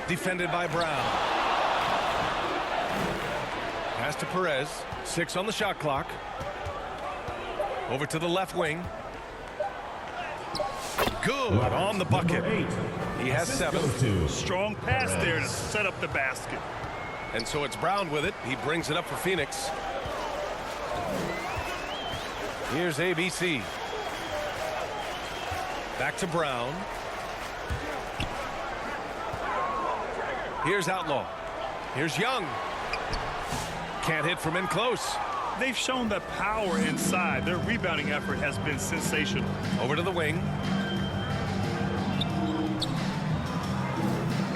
Defended by Brown. Pass to Perez. 6 on the shot clock. Over to the left wing. Good on the bucket. He has 7. Strong pass there to set up the basket. And so it's Brown with it. He brings it up for Phoenix. Here's ABC. Back to Brown. Here's Outlaw. Here's Young. Can't hit from in close. They've shown the power inside. Their rebounding effort has been sensational. Over to the wing.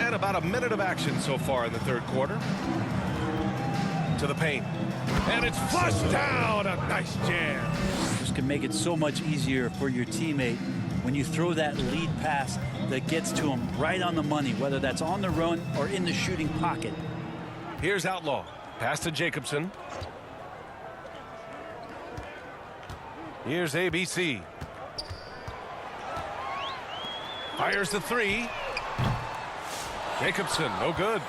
And about a minute of action so far in the third quarter. To the paint. And it's flushed down. A nice jam. This can make it so much easier for your teammate when you throw that lead pass that gets to him right on the money, whether that's on the run or in the shooting pocket. Here's Outlaw. Pass to Jacobson. Here's ABC. Fires the 3. Jacobson, no good.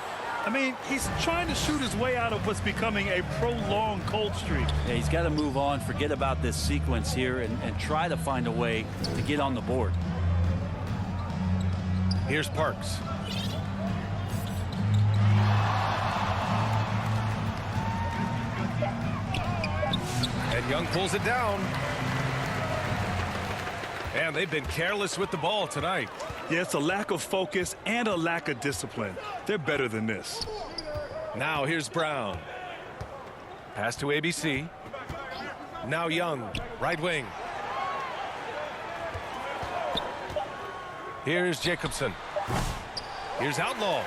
I mean, he's trying to shoot his way out of what's becoming a prolonged cold streak. Yeah, he's got to move on, forget about this sequence here, and try to find a way to get on the board. Here's Parks. And Young pulls it down. And they've been careless with the ball tonight. Yeah, it's a lack of focus and a lack of discipline. They're better than this. Now here's Brown. Pass to ABC. Now Young, right wing. Here's Jacobson. Here's Outlaw.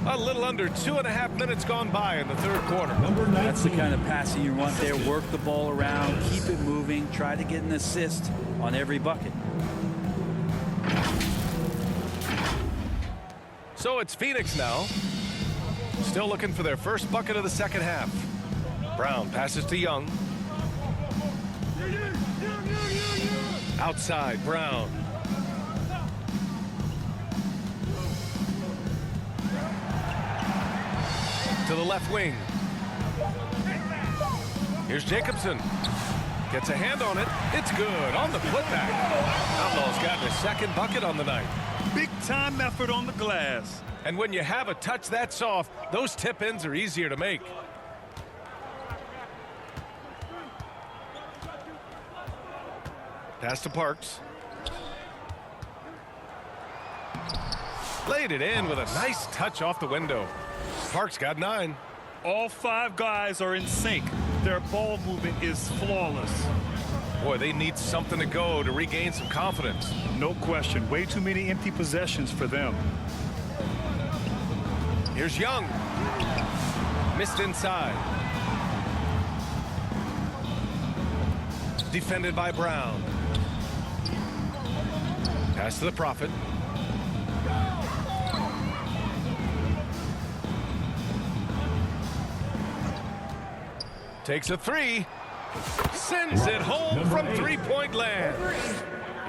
A little under 2.5 minutes gone by in the third quarter. That's the kind of passing you want there. Work the ball around, keep it moving, try to get an assist on every bucket. So it's Phoenix now. Still looking for their first bucket of the second half. Brown passes to Young. Outside, Brown. To the left wing. Here's Jacobson. Gets a hand on it. It's good on the putback. Outlaw's gotten his second bucket on the night. Big time effort on the glass. And when you have a touch that soft, those tip-ins are easier to make. Pass to Parks. Laid it in with a nice touch off the window. Parks got 9. All 5 guys are in sync. Their ball movement is flawless. Boy, they need something to go to regain some confidence. No question. Way too many empty possessions for them. Here's Young. Missed inside. Defended by Brown. Pass to the Prophet. Takes a 3. Sends it home from three-point land.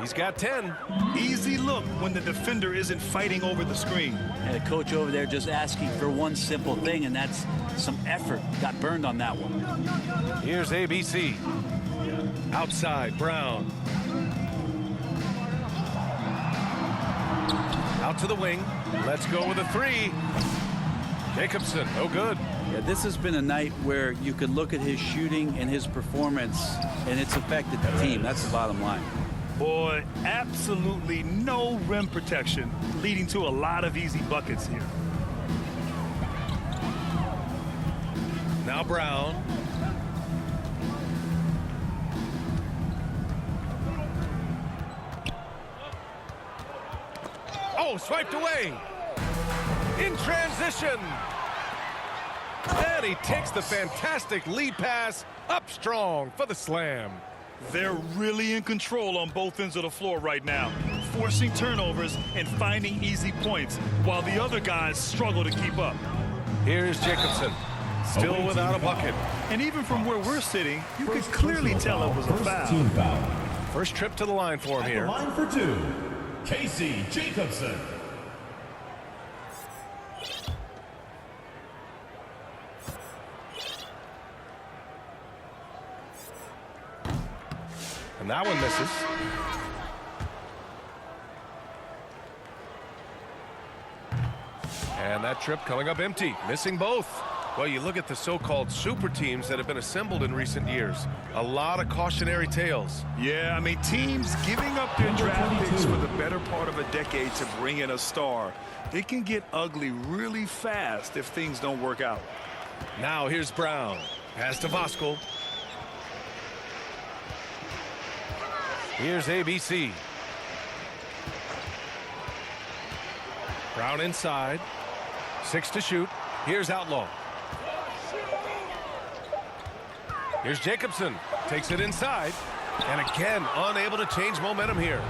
He's got 10. Easy look when the defender isn't fighting over the screen. And a coach over there just asking for one simple thing, and that's some effort. Got burned on that one. Here's ABC. Outside, Brown. Out to the wing. Let's go with a 3. Jacobson, no good. Yeah, this has been a night where you could look at his shooting and his performance, and it's affected the team. That's the bottom line. Boy, absolutely no rim protection, leading to a lot of easy buckets here. Now Brown. Oh, swiped away. In transition. And he takes the fantastic lead pass up strong for the slam. They're really in control on both ends of the floor right now, forcing turnovers and finding easy points while the other guys struggle to keep up. Here's Jacobson, still without a bucket. And even from where we're sitting, you could clearly tell it was a foul. First trip to the line for him here. Line for 2, Casey Jacobson. And that one misses. And that trip coming up empty, missing both. Well, you look at the so-called super teams that have been assembled in recent years. A lot of cautionary tales. Yeah, I mean, teams giving up their draft picks for the better part of a decade to bring in a star. It can get ugly really fast if things don't work out. Now here's Brown. Pass to Voskuhl. Here's ABC. Brown inside. 6 to shoot. Here's Outlaw. Here's Jacobson. Takes it inside. And again, unable to change momentum here.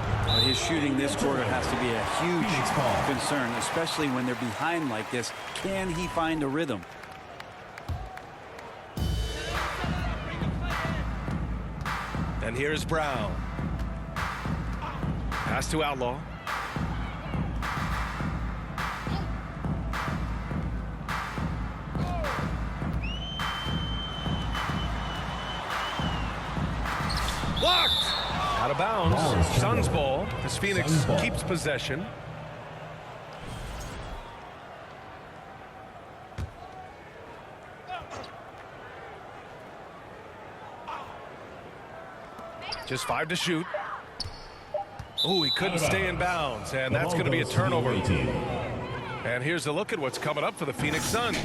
His shooting this quarter has to be a huge concern, especially when they're behind like this. Can he find a rhythm? And here's Brown. Pass to Outlaw. Blocked! Out of bounds. Suns ball as Phoenix keeps possession. Just 5 to shoot. Oh, he couldn't stay in bounds, and that's going to be a turnover. And here's a look at what's coming up for the Phoenix Suns.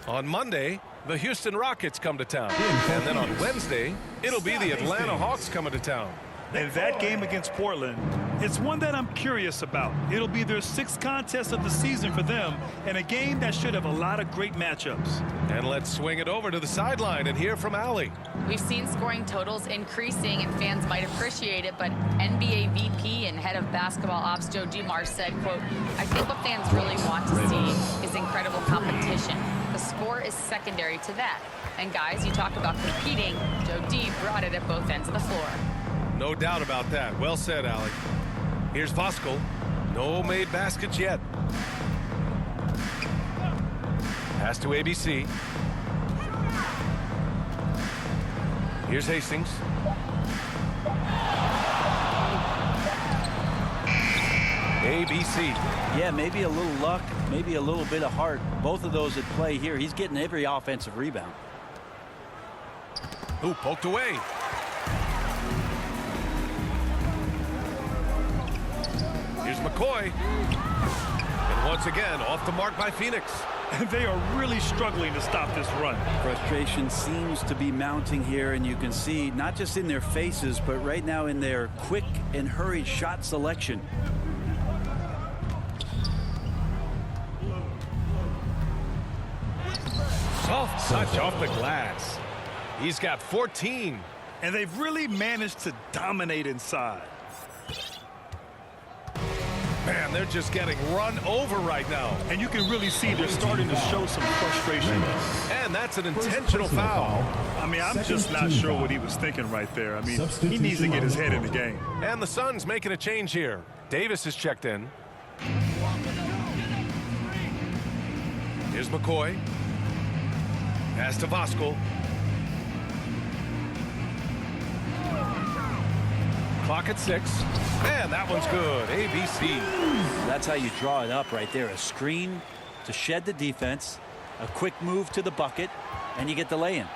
On Monday, the Houston Rockets come to town. And then on Wednesday, it'll be the Atlanta Hawks coming to town. And that game against Portland, it's one that I'm curious about. It'll be their 6th contest of the season for them, and a game that should have a lot of great matchups. And let's swing it over to the sideline and hear from Allie. We've seen scoring totals increasing, and fans might appreciate it, but NBA VP and head of basketball ops Joe Dumars said, quote, "I think what fans really want to see is incredible competition. The score is secondary to that. And guys, you talk about competing, Joe D brought it at both ends of the floor." No doubt about that. Well said, Alec. Here's Voskuhl. No made baskets yet. Pass to ABC. Here's Hastings. ABC. Yeah, maybe a little luck, maybe a little bit of heart. Both of those at play here. He's getting every offensive rebound. Ooh, poked away. Here's McCoy. And once again, off the mark by Phoenix. And they are really struggling to stop this run. Frustration seems to be mounting here, and you can see not just in their faces, but right now in their quick and hurried shot selection. Soft touch off the glass. He's got 14. And they've really managed to dominate inside. Man, they're just getting run over right now. And you can really see they're starting to show some frustration. And that's an intentional foul. I mean, I'm just not sure what he was thinking right there. I mean, he needs to get his head in the game. And the Suns making a change here. Davis is checked in. Here's McCoy. Pass to Voskuhl. Clock at 6. And that one's good. ABC. That's how you draw it up right there. A screen to shed the defense, a quick move to the bucket, and you get the lay-in.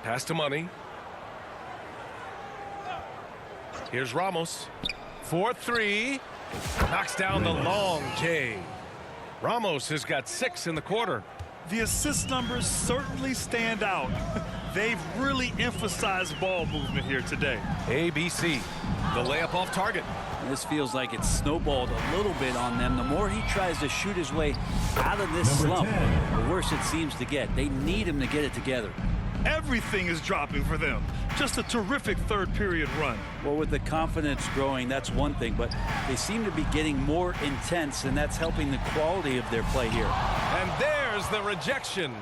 Pass to Money. Here's Ramos. 4-3. Knocks down the long J. Ramos has got 6 in the quarter. The assist numbers certainly stand out. They've really emphasized ball movement here today. ABC. The layup off target. This feels like it's snowballed a little bit on them. The more he tries to shoot his way out of this slump, the worse it seems to get. They need him to get it together. Everything is dropping for them. Just a terrific third period run. Well, with the confidence growing, that's one thing, but they seem to be getting more intense, and that's helping the quality of their play here. And there's there's the rejection.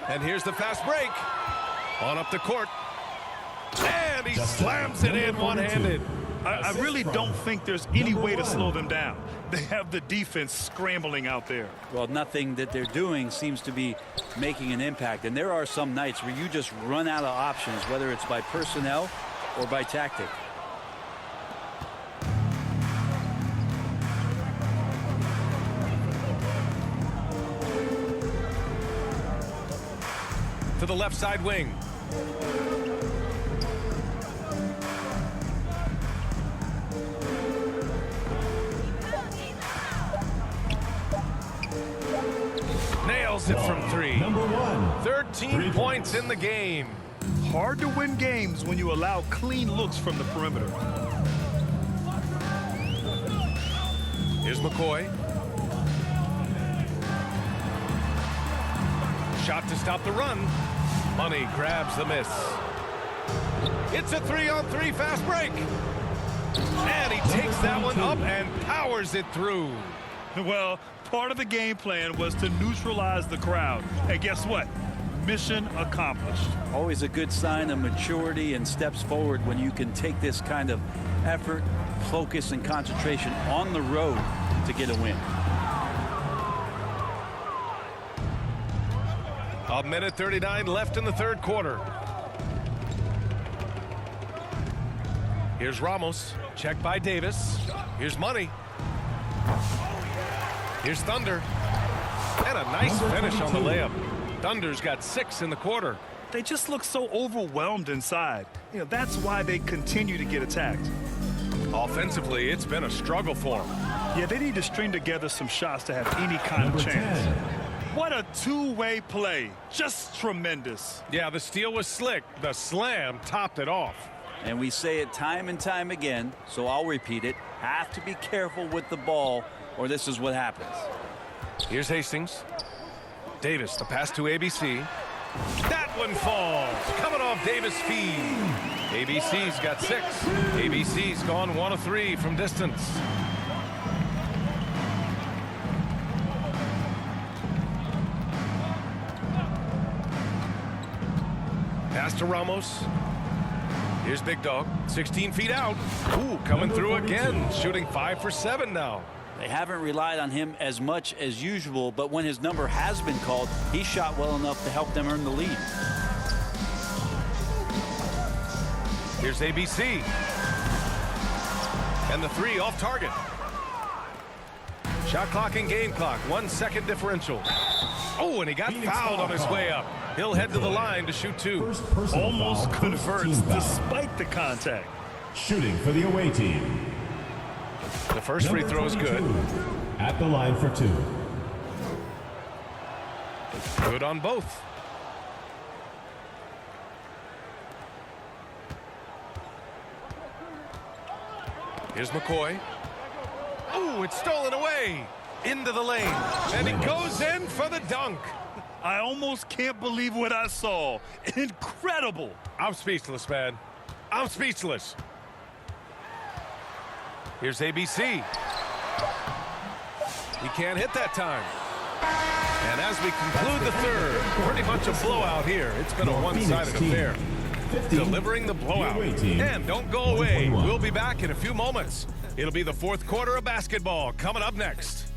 And here's the fast break. On up the court. And he slams it in one-handed. I really don't think there's any way to slow them down. They have the defense scrambling out there. Well, nothing that they're doing seems to be making an impact. And there are some nights where you just run out of options, whether it's by personnel or by tactic. To the left side wing. Nails it from three. Number 1. 13 points in the game. Hard to win games when you allow clean looks from the perimeter. Here's McCoy. Shot to stop the run. Money grabs the miss. It's a 3-on-3 fast break. And he takes that one up and powers it through. Well, part of the game plan was to neutralize the crowd. And guess what? Mission accomplished. Always a good sign of maturity and steps forward when you can take this kind of effort, focus, and concentration on the road to get a win. A minute 39 left in the third quarter. Here's Ramos. Check by Davis. Here's Money. Here's Thunder. And a nice finish on the layup. Thunder's got 6 in the quarter. They just look so overwhelmed inside. You know, that's why they continue to get attacked. Offensively, it's been a struggle for them. Yeah, they need to string together some shots to have any kind of chance. 10. What a two-way play. Just tremendous. Yeah, the steal was slick. The slam topped it off. And we say it time and time again, so I'll repeat it. Have to be careful with the ball, or this is what happens. Here's Hastings. Davis, the pass to ABC. That one falls. Coming off Davis' feed. ABC's got 6. ABC's gone 1 of 3 from distance. Pass to Ramos. Here's Big Dog. 16 feet out. Ooh, coming through again. Shooting 5 for 7 now. They haven't relied on him as much as usual, but when his number has been called, he shot well enough to help them earn the lead. Here's ABC. And the 3 off target. Shot clock and game clock. 1 second differential. Oh, and he got fouled on his way up. He'll head to the line to shoot 2. Almost converts despite the contact. Shooting for the away team. The first free throw is good. At the line for 2. Good on both. Here's McCoy. Oh, it's stolen away. Into the lane. And he goes in for the dunk. I almost can't believe what I saw. Incredible. I'm speechless, man. I'm speechless. Here's ABC. He can't hit that time. And as we conclude the third, pretty much a blowout here. It's been a one-sided affair. Delivering the blowout. And don't go away. We'll be back in a few moments. It'll be the fourth quarter of basketball coming up next.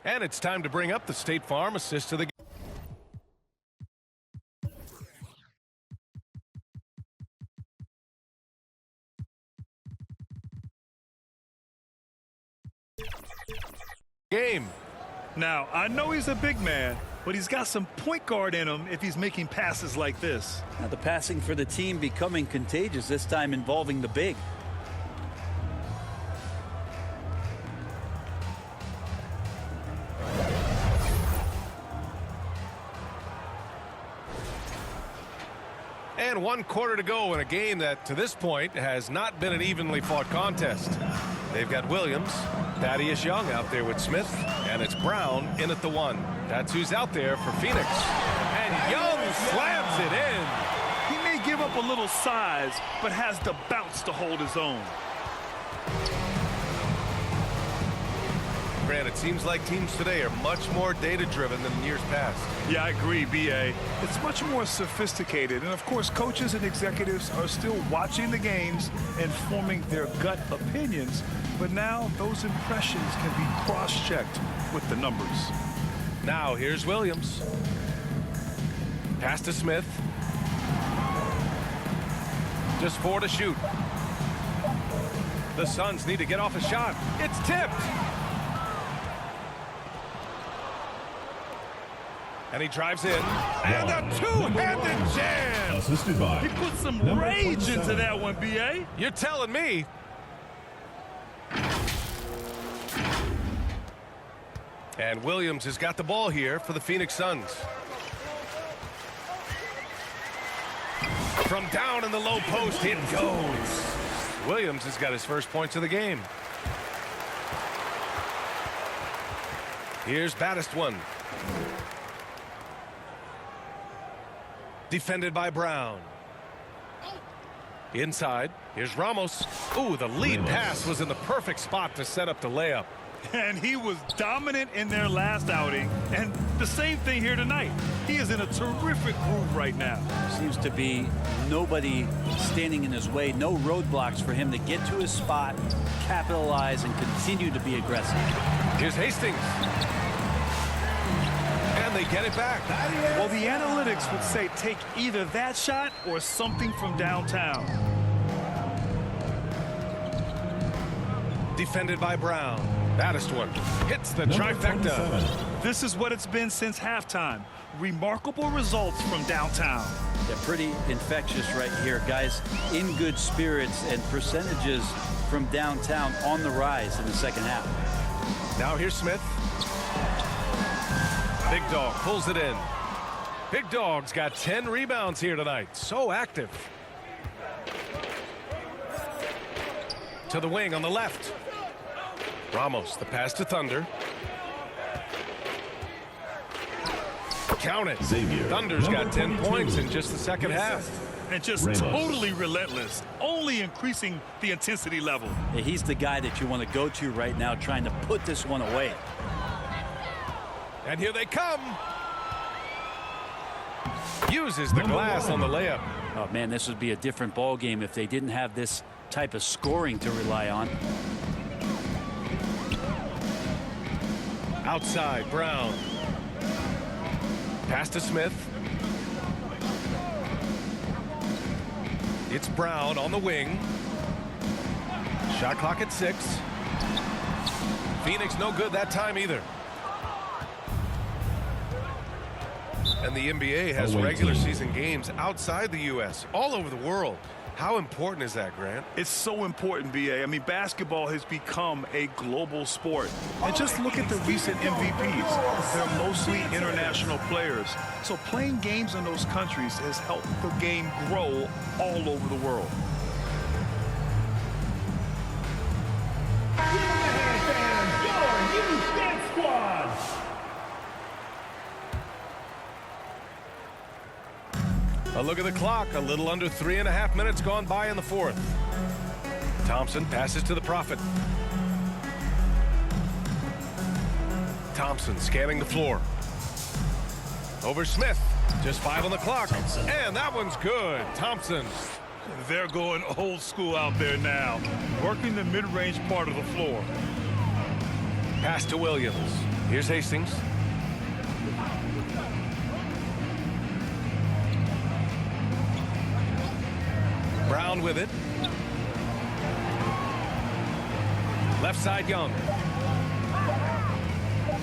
And it's time to bring up the State Farm assist to the game. Now, I know he's a big man, but he's got some point guard in him if he's making passes like this. Now the passing for the team becoming contagious, this time involving the big. And 1 quarter to go in a game that, to this point, has not been an evenly fought contest. They've got Williams, Thaddeus Young out there with Smith, and it's Brown in at the 1. That's who's out there for Phoenix. And Young slams it in. He may give up a little size, but has the bounce to hold his own. Grant, it seems like teams today are much more data-driven than in years past. Yeah, I agree, B.A. It's much more sophisticated. And, of course, coaches and executives are still watching the games and forming their gut opinions. But now those impressions can be cross-checked with the numbers. Now, here's Williams. Pass to Smith. Just 4 to shoot. The Suns need to get off a shot. It's tipped. And he drives in. And a two-handed jam. Assisted by He put some number rage 27. into that one, B.A. You're telling me. And Williams has got the ball here for the Phoenix Suns. From down in the low post, it goes. Williams has got his first points of the game. Here's Baddest one. Defended by Brown. Inside, here's Ramos. Ooh, the lead pass was in the perfect spot to set up the layup. And he was dominant in their last outing. And the same thing here tonight. He is in a terrific groove right now. Seems to be nobody standing in his way, no roadblocks for him to get to his spot, capitalize, and continue to be aggressive. Here's Hastings. And they get it back. Well, the analytics would say take either that shot or something from downtown. Defended by Brown. Baddest one. Hits the Number trifecta. 27. This is what it's been since halftime. Remarkable results from downtown. They're pretty infectious right here, guys. In good spirits and percentages from downtown on the rise in the second half. Now here's Smith. Big Dog pulls it in. Big Dog's got 10 rebounds here tonight. So active. To the wing on the left. Ramos, the pass to Thunder. Count it. Xavier. Thunder's got 10 Number 22. points in just the second half. And just Ramos. totally relentless, only increasing the intensity level. He's the guy that you want to go to right now, trying to put this one away. And here they come. Uses the glass on the layup. Oh, man, this would be a different ball game if they didn't have this type of scoring to rely on. Outside, Brown. Pass to Smith. It's Brown on the wing. Shot clock at 6. Phoenix no good that time either. And the NBA has regular season games outside the U.S., all over the world. How important is that, Grant? It's so important, B.A. I mean, basketball has become a global sport. And just look at the recent MVPs. They're mostly international players. So playing games in those countries has helped the game grow all over the world. A look at the clock. A little under 3.5 minutes gone by in the fourth. Thompson passes to the Prophet. Thompson scanning the floor. Over Smith. Just 5 on the clock. And that one's good. Thompson. They're going old school out there now, working the mid-range part of the floor. Pass to Williams. Here's Hastings. Brown with it. Left side, Young.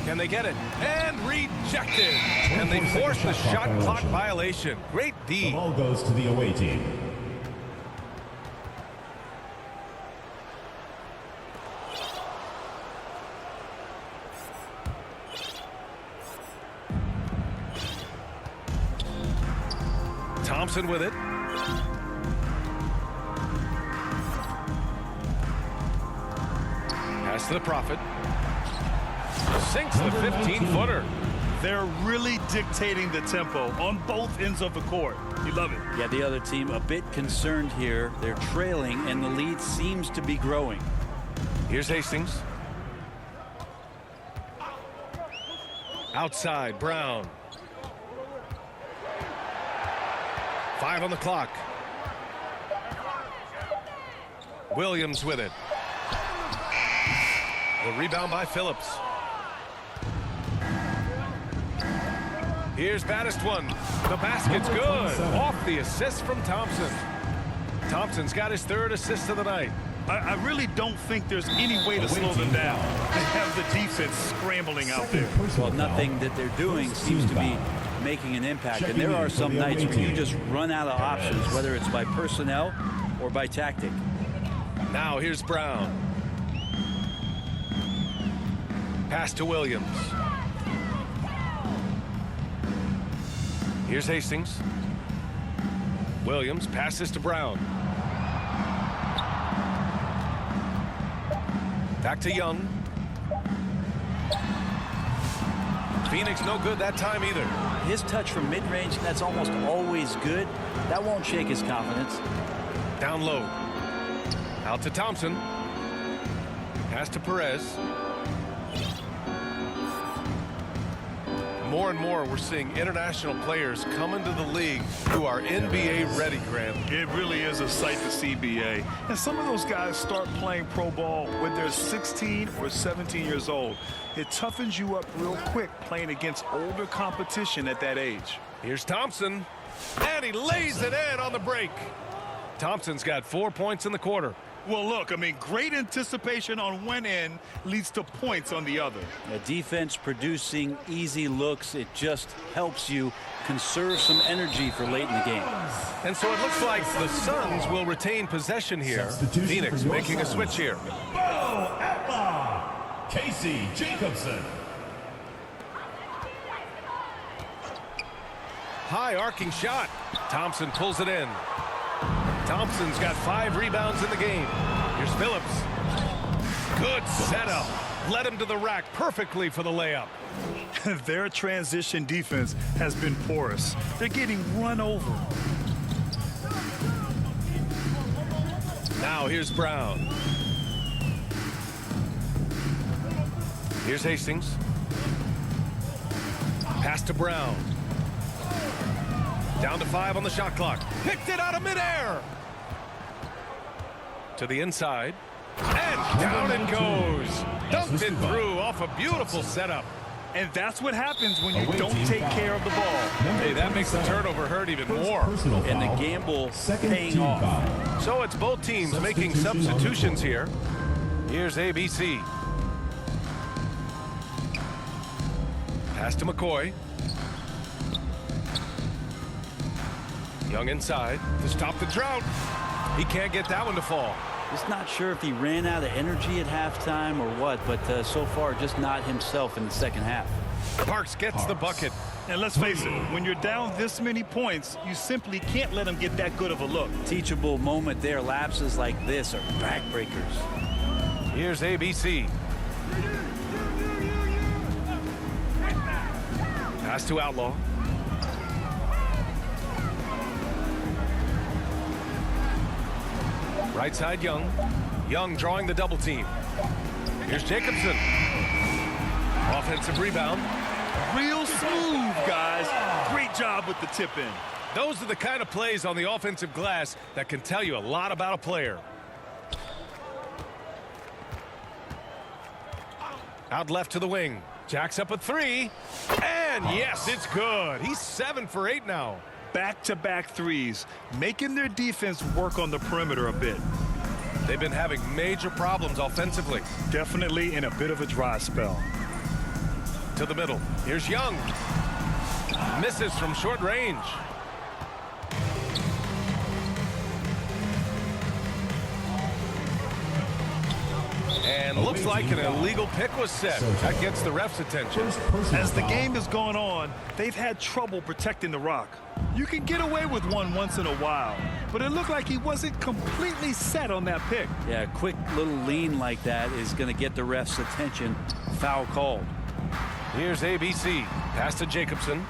Can they get it? And rejected. And they force the shot clock violation. Great The D. ball goes to the away team. Thompson with it. Pass to the Prophet. Sinks the 15-footer. They're really dictating the tempo on both ends of the court. You love it. Yeah, the other team a bit concerned here. They're trailing, and the lead seems to be growing. Here's Hastings. Outside, Brown. 5 on the clock. Williams with it. The rebound by Phillips. Here's Baddest one. The basket's good. Off the assist from Thompson. Thompson's got his 3rd assist of the night. I really don't think there's any way to slow them down. They have the defense scrambling out there. Well, nothing that they're doing seems to be making an impact. And there are some nights where you just run out of options, whether it's by personnel or by tactic. Now here's Brown. Pass to Williams. Here's Hastings. Williams passes to Brown. Back to Young. Phoenix no good that time either. His touch from mid-range, that's almost always good. That won't shake his confidence. Down low. Out to Thompson. Pass to Perez. More and more we're seeing international players come into the league who are NBA ready, Grant. It really is a sight to see, BA. And some of those guys start playing pro ball when they're 16 or 17 years old. It toughens you up real quick playing against older competition at that age. Here's Thompson, and he lays it in on the break. Thompson's got 4 points in the quarter. Well, look, I mean, great anticipation on one end leads to points on the other. A defense producing easy looks, it just helps you conserve some energy for late in the game. And so it looks like the Suns will retain possession here. Phoenix making a switch here. Bo Atla, Casey Jacobson. High arcing shot. Thompson pulls it in. Thompson's got 5 rebounds in the game. Here's Phillips. Good setup. Led him to the rack perfectly for the layup. Their transition defense has been porous. They're getting run over. Now here's Brown. Here's Hastings. Pass to Brown. Down to 5 on the shot clock. Picked it out of midair. To the inside. And down it goes. Dunked it through off a beautiful setup. And that's what happens when you don't take care of the ball. Hey, that makes the turnover hurt even more. And the gamble paying off. So it's both teams making substitutions here. Here's ABC. Pass to McCoy. Young inside to stop the drought. He can't get that one to fall. Just not sure if he ran out of energy at halftime or what, but so far just not himself in the second half. Parks gets the bucket. And let's face it, when you're down this many points, you simply can't let them get that good of a look. Teachable moment there. Lapses like this are backbreakers. Here's ABC. Pass to Outlaw. Right side, Young. Young drawing the double team. Here's Jacobson. Offensive rebound. Real smooth, guys. Great job with the tip in. Those are the kind of plays on the offensive glass that can tell you a lot about a player. Out left to the wing. Jacks up a 3. And yes, it's good. He's 7 for 8 now. Back-to-back threes, making their defense work on the perimeter a bit. They've been having major problems offensively. Definitely in a bit of a dry spell. To the middle. Here's Young. Misses from short range. And looks like an illegal pick was set. That gets the ref's attention. As the game has gone on, they've had trouble protecting the rock. You can get away with one once in a while, but it looked like he wasn't completely set on that pick. Yeah, a quick little lean like that is going to get the ref's attention. Foul called. Here's ABC. Pass to Jacobson.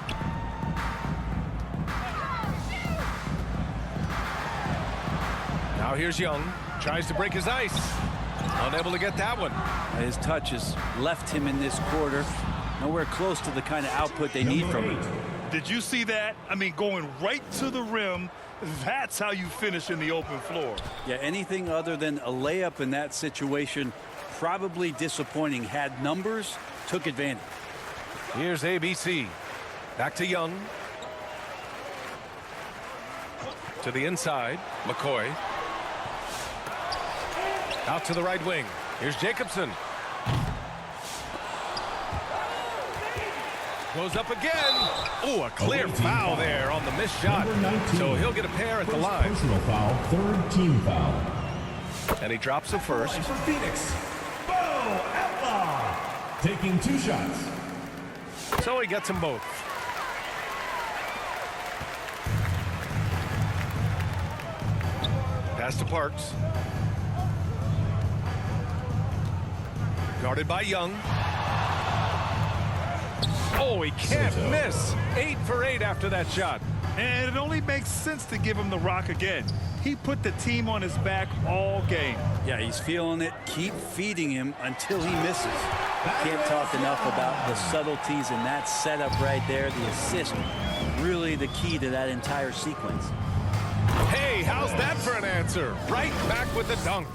Now here's Young. Tries to break his ice. Unable to get that one. His touch has left him in this quarter. Nowhere close to the kind of output they need from him. Did you see that? I mean, going right to the rim. That's how you finish in the open floor. Yeah, anything other than a layup in that situation, probably disappointing. Had numbers, took advantage. Here's ABC. Back to Young. To the inside. McCoy. Out to the right wing. Here's Jacobson. Goes up again. Oh, a clear foul there on the missed shot. So he'll get a pair at the line. Personal foul, third team foul. And he drops the first. For Phoenix, Bo Outlaw. Taking 2 shots. So he gets them both. Pass to Parks. Guarded by Young. Oh, he can't miss. 8 for 8 after that shot. And it only makes sense to give him the rock again. He put the team on his back all game. Yeah, he's feeling it. Keep feeding him until he misses. Can't talk enough about the subtleties in that setup right there. The assist, really the key to that entire sequence. Hey, how's that for an answer? Right back with the dunk.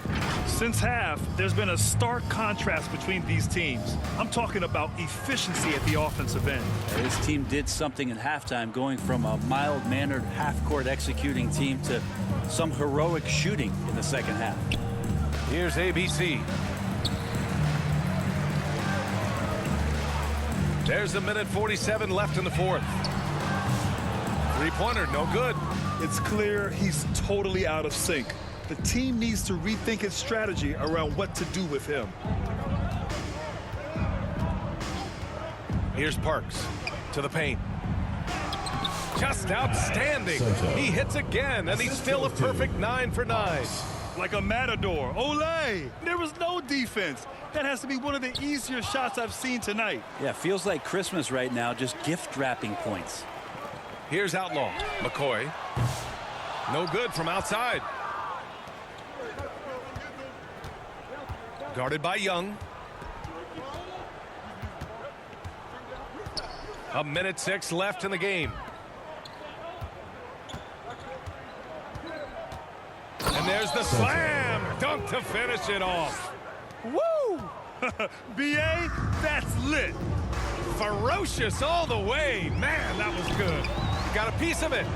Since half, there's been a stark contrast between these teams. I'm talking about efficiency at the offensive end. This team did something at halftime, going from a mild-mannered half-court executing team to some heroic shooting in the second half. Here's ABC. There's a minute 47 left in the fourth. Three-pointer, no good. It's clear he's totally out of sync. The team needs to rethink its strategy around what to do with him. Here's Parks to the paint. Just outstanding. He hits again, and he's still a perfect 9 for 9. Like a matador. Olé! There was no defense. That has to be one of the easier shots I've seen tonight. Yeah, feels like Christmas right now, just gift wrapping points. Here's Outlaw. McCoy. No good from outside. Guarded by Young. A minute 6 left in the game. And there's the slam dunk to finish it off. Woo! B.A., that's lit. Ferocious all the way. Man, that was good. Got a piece of it.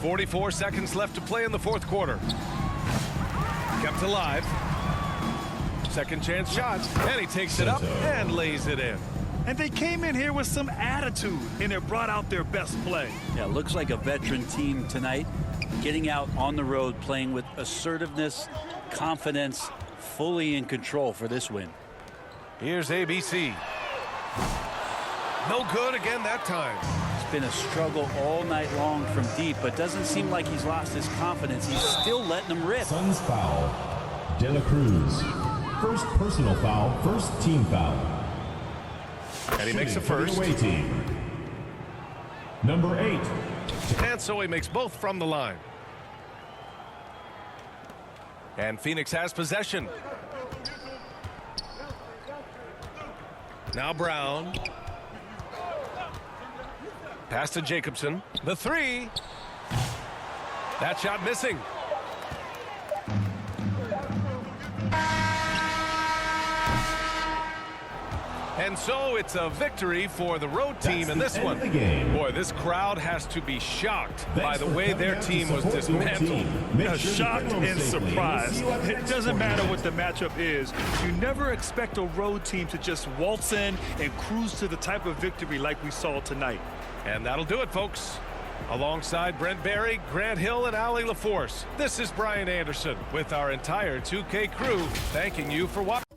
.44 seconds left to play in the fourth quarter. Kept alive. Second chance shot, and he takes it up and lays it in. And they came in here with some attitude, and it brought out their best play. Yeah, looks like a veteran team tonight, getting out on the road, playing with assertiveness, confidence, fully in control for this win. Here's ABC. No good again that time. It's been a struggle all night long from deep, but doesn't seem like he's lost his confidence. He's still letting them rip. Suns foul. De La Cruz. First personal foul, first team foul. And he makes the first. Away team. Number 8. And so he makes both from the line. And Phoenix has possession. Now Brown. Pass to Jacobson. The three. That shot missing. And so it's a victory for the road team in this one. Boy, this crowd has to be shocked by the way their team was dismantled. Shocked and surprised. It doesn't matter what the matchup is. You never expect a road team to just waltz in and cruise to the type of victory like we saw tonight. And that'll do it, folks. Alongside Brent Barry, Grant Hill, and Allie LaForce, this is Brian Anderson with our entire 2K crew thanking you for watching.